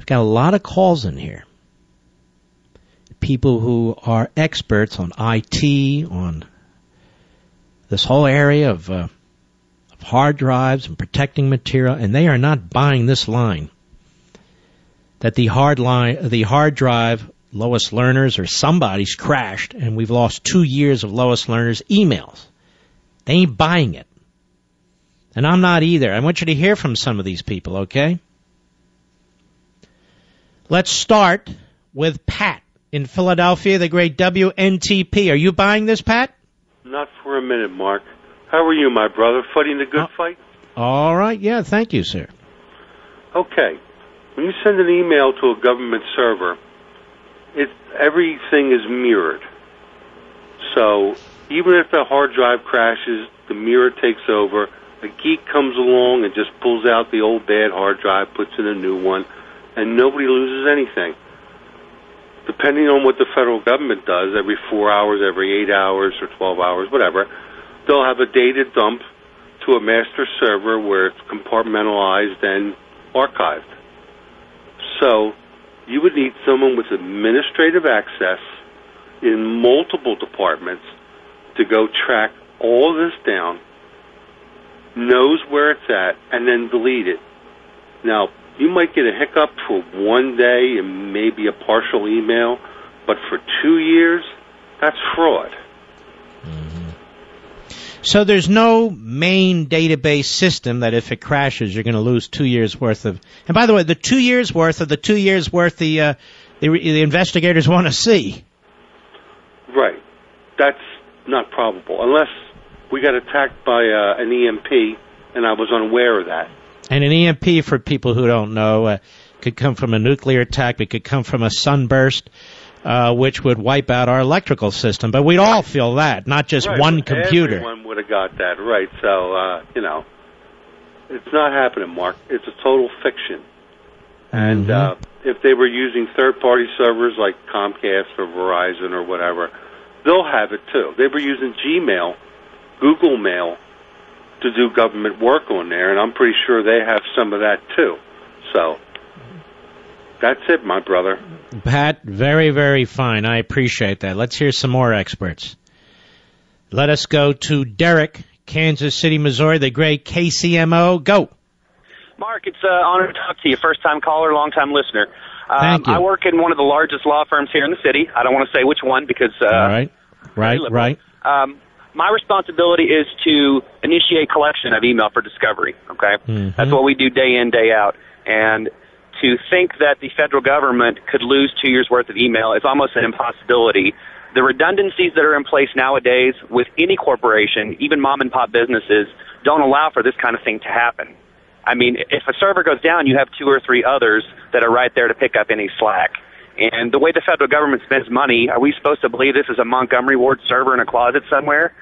I've got a lot of calls in here. People who are experts on IT, on this whole area of hard drives and protecting material, and they are not buying this line that the hard drive Lois Lerner's or somebody's crashed, and we've lost 2 years of Lois Lerner's emails. They ain't buying it. And I'm not either. I want you to hear from some of these people, okay? Let's start with Pat in Philadelphia, the great WNTP. Are you buying this, Pat? Not for a minute, Mark. How are you, my brother? Fighting the good fight? All right. Yeah, thank you, sir. Okay. When you send an email to a government server, everything is mirrored. So even if the hard drive crashes, the mirror takes over. A geek comes along and just pulls out the old bad hard drive, puts in a new one, and nobody loses anything. Depending on what the federal government does, every 4 hours, every 8 hours, or 12 hours, whatever, they'll have a data dump to a master server where it's compartmentalized and archived. So you would need someone with administrative access in multiple departments to go track all this down, knows where it's at, and then delete it. Now, you might get a hiccup for 1 day and maybe a partial email, but for 2 years, that's fraud. Mm-hmm. So there's no main database system that if it crashes, you're going to lose 2 years worth of. And by the way, the 2 years worth of the 2 years worth the investigators want to see. Right. That's not probable, unless we got attacked by an EMP, and I was unaware of that. And an EMP, for people who don't know, could come from a nuclear attack. It could come from a sunburst, which would wipe out our electrical system. But we'd all feel that, not just one computer. Everyone would have got that, right. So, it's not happening, Mark. It's a total fiction. And if they were using third-party servers like Comcast or Verizon or whatever, they'll have it too. They were using Gmail, Google Mail, to do government work on there, and I'm pretty sure they have some of that too. So that's it, my brother. Pat, very, very fine. I appreciate that. Let's hear some more experts. Let us go to Derek, Kansas City, Missouri, the great KCMO. Go. Mark, it's an honor to talk to you. First-time caller, long-time listener. Thank you. I work in one of the largest law firms here in the city. I don't want to say which one because... All right. My responsibility is to initiate collection of email for discovery, okay? Mm-hmm. That's what we do day in, day out. And to think that the federal government could lose 2 years' worth of email is almost an impossibility. The redundancies that are in place nowadays with any corporation, even mom-and-pop businesses, don't allow for this kind of thing to happen. I mean, if a server goes down, you have 2 or 3 others that are right there to pick up any slack. And the way the federal government spends money, are we supposed to believe this is a Montgomery Ward server in a closet somewhere?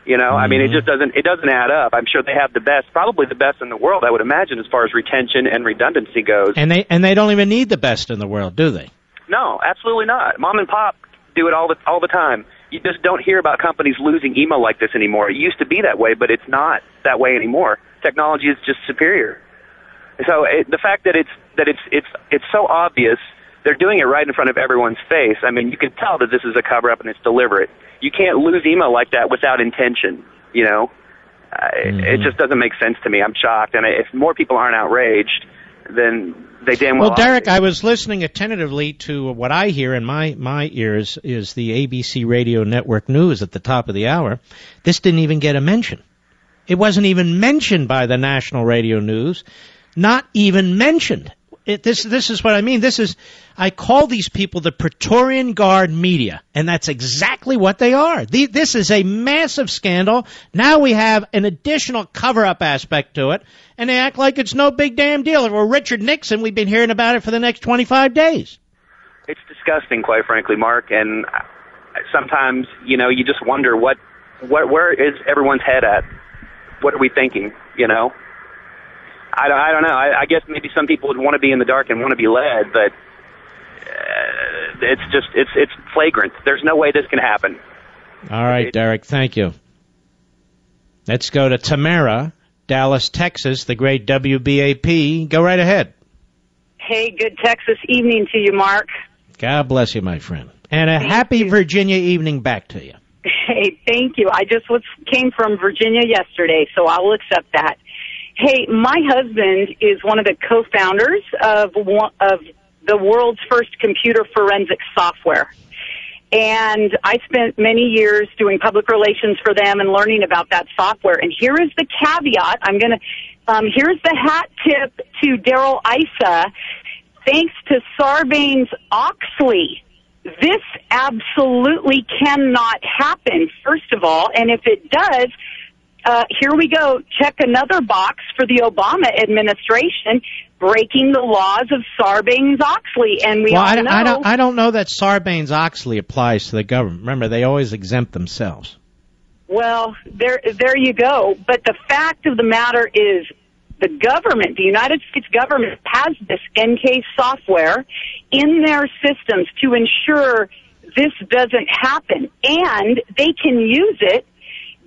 You know, I mean, it doesn't add up. I'm sure they have the best, probably the best in the world, I would imagine, as far as retention and redundancy goes. And they don't even need the best in the world, do they? No, absolutely not. Mom and pop do it all the time. You just don't hear about companies losing email like this anymore. It used to be that way, but it's not that way anymore. Technology is just superior. So the fact that it's so obvious, they're doing it right in front of everyone's face. I mean, you can tell that this is a cover-up and it's deliberate. You can't lose email like that without intention, you know? It just doesn't make sense to me. I'm shocked. And if more people aren't outraged, then they damn well... Well, Derek, I was listening attentively to what I hear in my ears is the ABC Radio Network News at the top of the hour. This didn't even get a mention. It wasn't even mentioned by the National Radio News. Not even mentioned. This is what I mean. I call these people the Praetorian Guard media, and that's exactly what they are. This is a massive scandal. Now we have an additional cover-up aspect to it, and they act like it's no big damn deal. If we're Richard Nixon, we've been hearing about it for the next 25 days. It's disgusting, quite frankly, Mark, and sometimes, you know, you just wonder where is everyone's head at? What are we thinking, you know? I don't know. I guess maybe some people would want to be in the dark and want to be led, but it's flagrant. There's no way this can happen. All right, Derek, thank you. Let's go to Tamara, Dallas, Texas, the great WBAP. Go right ahead. Hey, good Texas evening to you, Mark. God bless you, my friend. And a happy Virginia evening back to you. Hey, thank you. I just came from Virginia yesterday, so I will accept that. Hey, my husband is one of the co-founders of the world's first computer forensic software. And I spent many years doing public relations for them and learning about that software. And here is the caveat. Here's the hat tip to Daryl Issa. Thanks to Sarbanes-Oxley, this absolutely cannot happen, first of all. And if it does, here we go. Check another box for the Obama administration, breaking the laws of Sarbanes-Oxley. And I don't know that Sarbanes-Oxley applies to the government. Remember, they always exempt themselves. Well, there you go. But the fact of the matter is the government, the United States government, has this NK software in their systems to ensure this doesn't happen. And they can use it.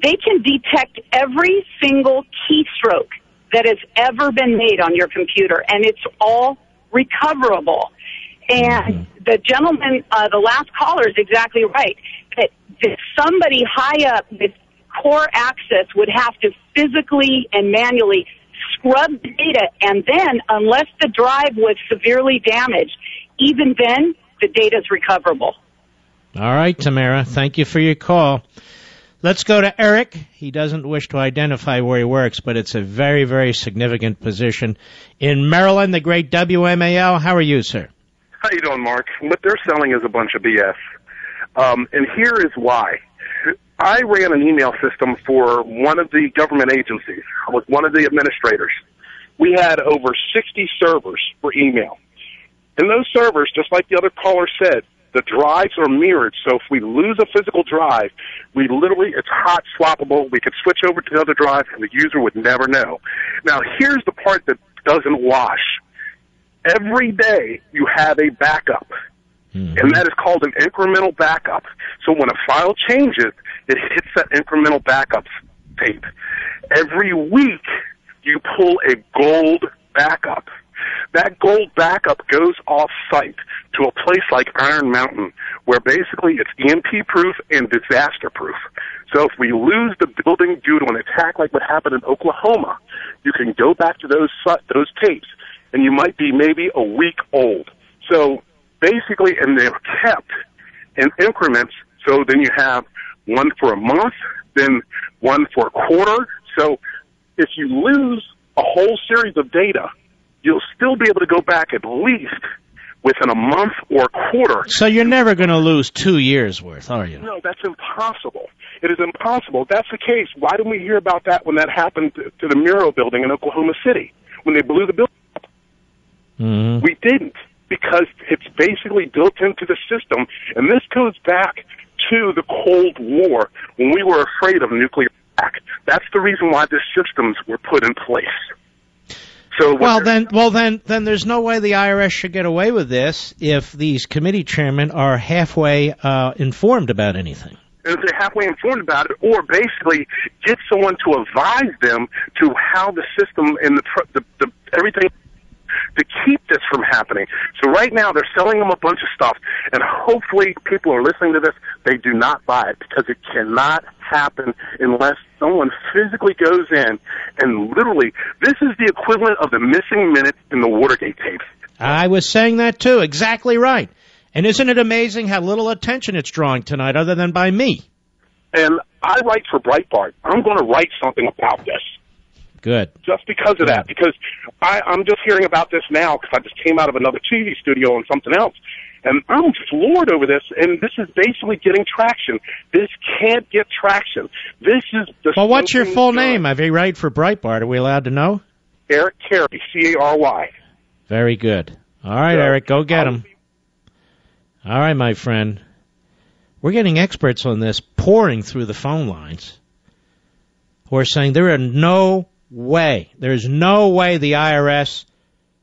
They can detect every single keystroke that has ever been made on your computer, and it's all recoverable. And the gentleman, the last caller, is exactly right. That somebody high up with core access would have to physically and manually scrub the data, and then, unless the drive was severely damaged, even then, the data is recoverable. All right, Tamara, thank you for your call. Let's go to Eric. He doesn't wish to identify where he works, but it's a very, very significant position in Maryland, the great WMAL. How are you, sir? How you doing, Mark? What they're selling is a bunch of BS. And here is why. I ran an email system for one of the government agencies. I was one of the administrators. We had over 60 servers for email. And those servers, just like the other caller said, the drives are mirrored, so if we lose a physical drive, it's hot swappable. We could switch over to the other drive, and the user would never know. Now, here's the part that doesn't wash. Every day, you have a backup, and that is called an incremental backup. So when a file changes, it hits that incremental backup tape. Every week, you pull a gold backup. That gold backup goes off-site to a place like Iron Mountain, where basically it's EMP-proof and disaster-proof. So if we lose the building due to an attack like what happened in Oklahoma, you can go back to those tapes, and you might be maybe a week old. So basically, and they're kept in increments, so then you have one for a month, then one for a quarter. So if you lose a whole series of data, you'll still be able to go back at least within a month or a quarter. So you're never going to lose 2 years' worth, are you? No, that's impossible. It is impossible. If that's the case, why didn't we hear about that when that happened to the Muro building in Oklahoma City, when they blew the building up? We didn't, because it's basically built into the system, and this goes back to the Cold War when we were afraid of nuclear attack. That's the reason why these systems were put in place. So then there's no way the IRS should get away with this if these committee chairmen are halfway informed about anything. If they're halfway informed about it, or basically get someone to advise them to how the system and the everything to keep this from happening. So right now they're selling them a bunch of stuff, and hopefully people are listening to this, they do not buy it, because it cannot happen unless someone physically goes in and literally, this is the equivalent of the missing minutes in the Watergate tapes. I was saying that too, exactly right. And isn't it amazing how little attention it's drawing tonight other than by me? And I write for Breitbart. I'm going to write something about this. Good. Just because of that, because I'm just hearing about this now because I just came out of another TV studio and something else. And I'm floored over this, and this is basically getting traction. This can't get traction. This is the... Well, what's your full name? If you write for Breitbart, are we allowed to know? Eric Carey, C-A-R-Y. Very good. All right, Eric, go get him. All right, my friend. We're getting experts on this pouring through the phone lines who are saying there's no way the IRS,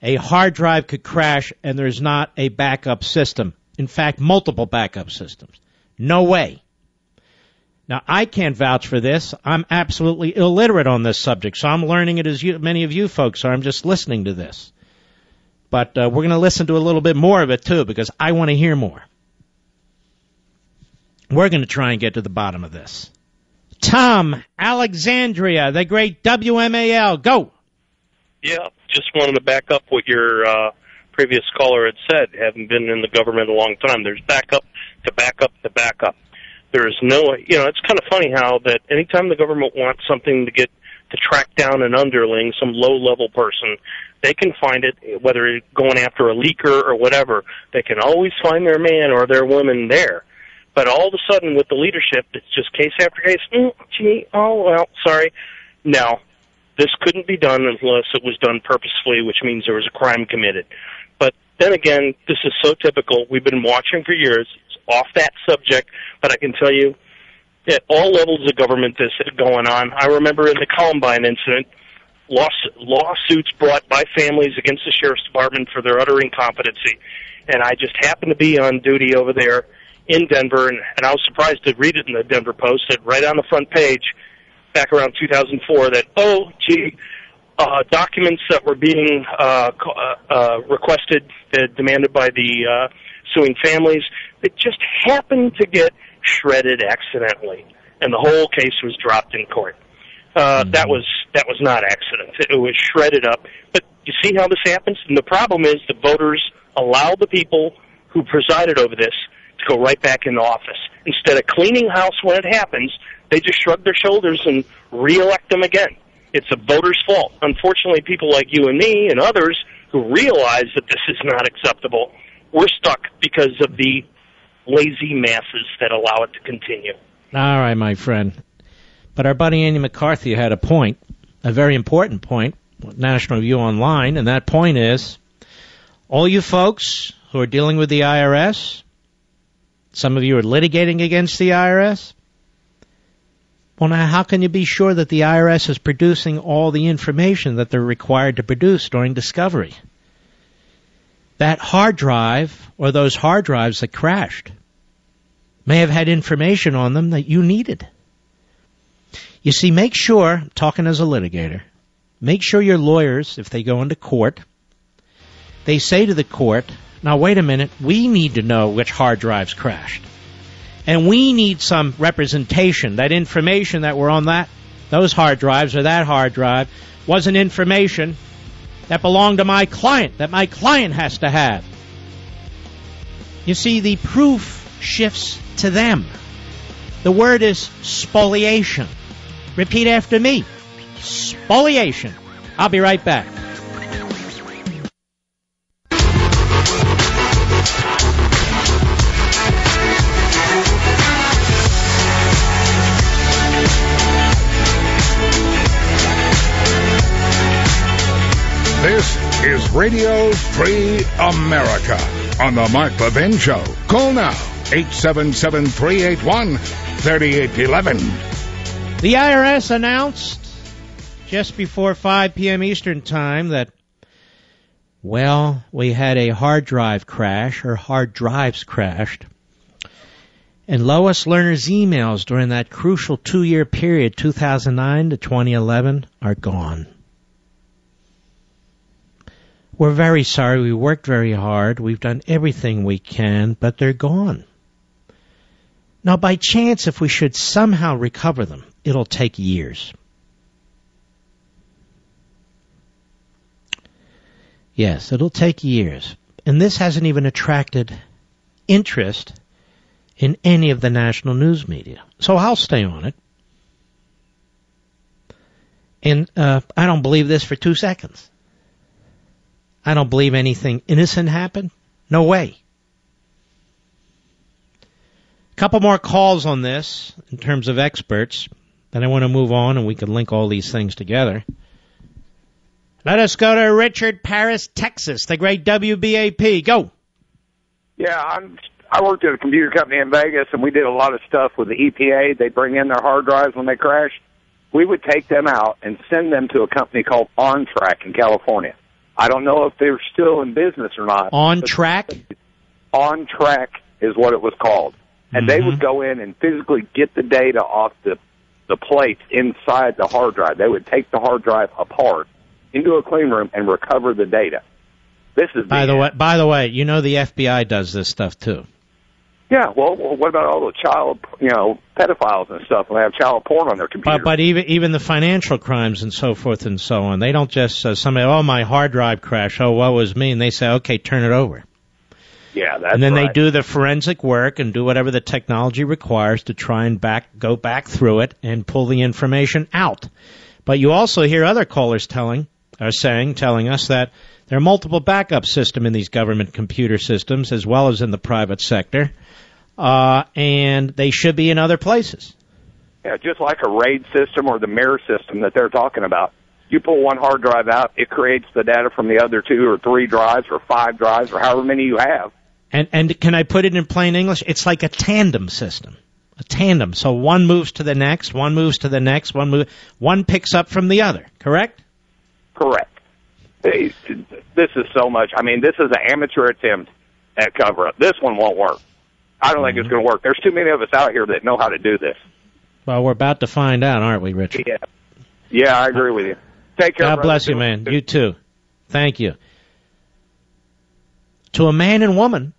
a hard drive could crash and there's not a backup system. In fact, multiple backup systems. No way. Now, I can't vouch for this. I'm absolutely illiterate on this subject, so I'm learning it as many of you folks are. I'm just listening to this. But we're going to listen to a little bit more of it, too, because I want to hear more. We're going to try and get to the bottom of this. Tom, Alexandria, the great WMAL. Go. Yeah, just wanted to back up what your previous caller had said. Having been in the government a long time, there's backup to backup to backup. There is no, it's kind of funny how that anytime the government wants something to track down an underling, some low-level person, they can find it, whether it's going after a leaker or whatever. They can always find their man or their woman there. But all of a sudden, with the leadership, it's just case after case. Sorry. No, this couldn't be done unless it was done purposefully, which means there was a crime committed. But then again, this is so typical. We've been watching for years. It's off that subject, but I can tell you, at all levels of government, this is going on. I remember in the Columbine incident, lawsuits brought by families against the sheriff's department for their utter incompetency. And I just happened to be on duty over there in Denver, and I was surprised to read it in the Denver Post, that right on the front page, back around 2004, that, documents that were being requested, demanded by the suing families, that just happened to get shredded accidentally, and the whole case was dropped in court. That was not accident. It was shredded up. But you see how this happens? And the problem is the voters allow the people who presided over this to go right back into office. Instead of cleaning house when it happens, they just shrug their shoulders and re-elect them again. It's a voter's fault. Unfortunately, people like you and me and others who realize that this is not acceptable, we're stuck because of the lazy masses that allow it to continue. All right, my friend. But our buddy Andy McCarthy had a point, a very important point, National View Online, and that point is, all you folks who are dealing with the IRS, some of you are litigating against the IRS. Well, now, how can you be sure that the IRS is producing all the information that they're required to produce during discovery? That hard drive, or those hard drives that crashed, may have had information on them that you needed. You see, make sure, talking as a litigator, make sure your lawyers, if they go into court, they say to the court, now, wait a minute, we need to know which hard drives crashed. And we need some representation. That information that were on those hard drives or that hard drive wasn't information that belonged to my client, that my client has to have. You see, the proof shifts to them. The word is spoliation. Repeat after me. Spoliation. I'll be right back. This is Radio Free America on the Mark Levin Show. Call now, 877-381-3811. The IRS announced just before 5 p.m. Eastern Time that, well, we had a hard drive crash, or hard drives crashed. And Lois Lerner's emails during that crucial 2-year period, 2009 to 2011, are gone. We're very sorry. We worked very hard. We've done everything we can, but they're gone. Now, by chance, if we should somehow recover them, it'll take years. Yes, it'll take years. And this hasn't even attracted interest in any of the national news media. So I'll stay on it. And I don't believe this for 2 seconds. I don't believe anything innocent happened. No way. A couple more calls on this in terms of experts. Then I want to move on and we can link all these things together. Let us go to Richard, Paris, Texas, the great WBAP. Go. Yeah, I worked at a computer company in Vegas, and we did a lot of stuff with the EPA. They bring in their hard drives when they crash. We would take them out and send them to a company called OnTrack in California. I don't know if they're still in business or not. OnTrack? OnTrack is what it was called. And they would go in and physically get the data off the plates inside the hard drive. They would take the hard drive apart into a clean room and recover the data. This is By the way, you know the FBI does this stuff too. Yeah, well, what about all the child, pedophiles and stuff? They have child porn on their computer. But even the financial crimes and so forth and so on, they don't just somebody, my hard drive crashed, what was me? And they say, okay, turn it over. Yeah, that's And then right. they do the forensic work and do whatever the technology requires to try and go back through it and pull the information out. But you also hear other callers telling us that there are multiple backup systems in these government computer systems as well as in the private sector, and they should be in other places. Yeah, just like a RAID system or the mirror system that they're talking about. You pull one hard drive out, it creates the data from the other 2 or 3 drives or 5 drives or however many you have. And can I put it in plain English? It's like a tandem system. A tandem. So one moves to the next, one moves to the next, one picks up from the other, correct? Correct. This is so much. I mean, this is an amateur attempt at Coverup. This one won't work. I don't think it's going to work. There's too many of us out here that know how to do this. Well, we're about to find out, aren't we, Richard? Yeah, I agree with you. Take care. God bless you, man. You too. Thank you. To a man and woman,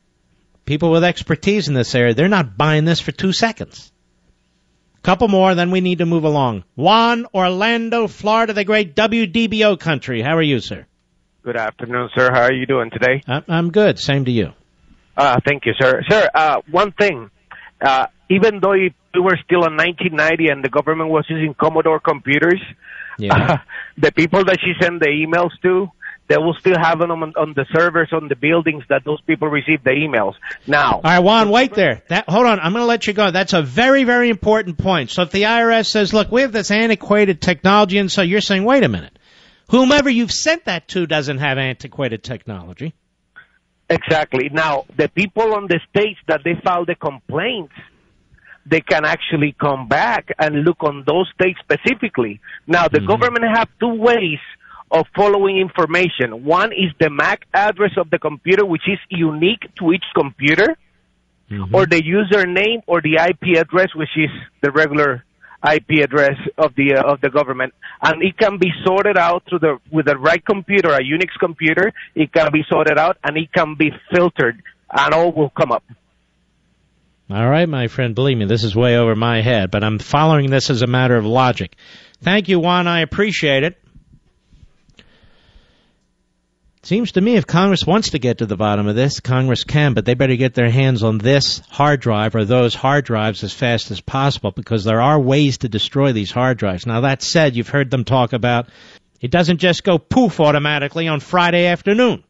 people with expertise in this area, they're not buying this for 2 seconds. Couple more, then we need to move along. Juan, Orlando, Florida, the great WDBO country. How are you, sir? Good afternoon, sir. How are you doing today? I'm good. Same to you. Thank you, sir. Sir, one thing. Even though we were still in 1990 and the government was using Commodore computers, the people that she sent the emails to, they will still have them on the servers on the buildings that those people receive the emails. Now. All right, Juan, wait there. Hold on. I'm going to let you go. That's a very, very important point. So if the IRS says, look, we have this antiquated technology, and so you're saying, wait a minute. Whomever you've sent that to doesn't have antiquated technology. Exactly. Now, the people on the states that they file the complaints, they can actually come back and look on those states specifically. Now, the government have 2 ways of following information. One is the MAC address of the computer, which is unique to each computer, or the username or the IP address, which is the regular IP address of the government, and it can be sorted out with the right computer, a Unix computer. It can be sorted out and it can be filtered, and all will come up. All right, my friend. Believe me, this is way over my head, but I'm following this as a matter of logic. Thank you, Juan. I appreciate it. Seems to me if Congress wants to get to the bottom of this, Congress can, but they better get their hands on this hard drive or those hard drives as fast as possible, because there are ways to destroy these hard drives. Now, that said, you've heard them talk about it doesn't just go poof automatically on Friday afternoon.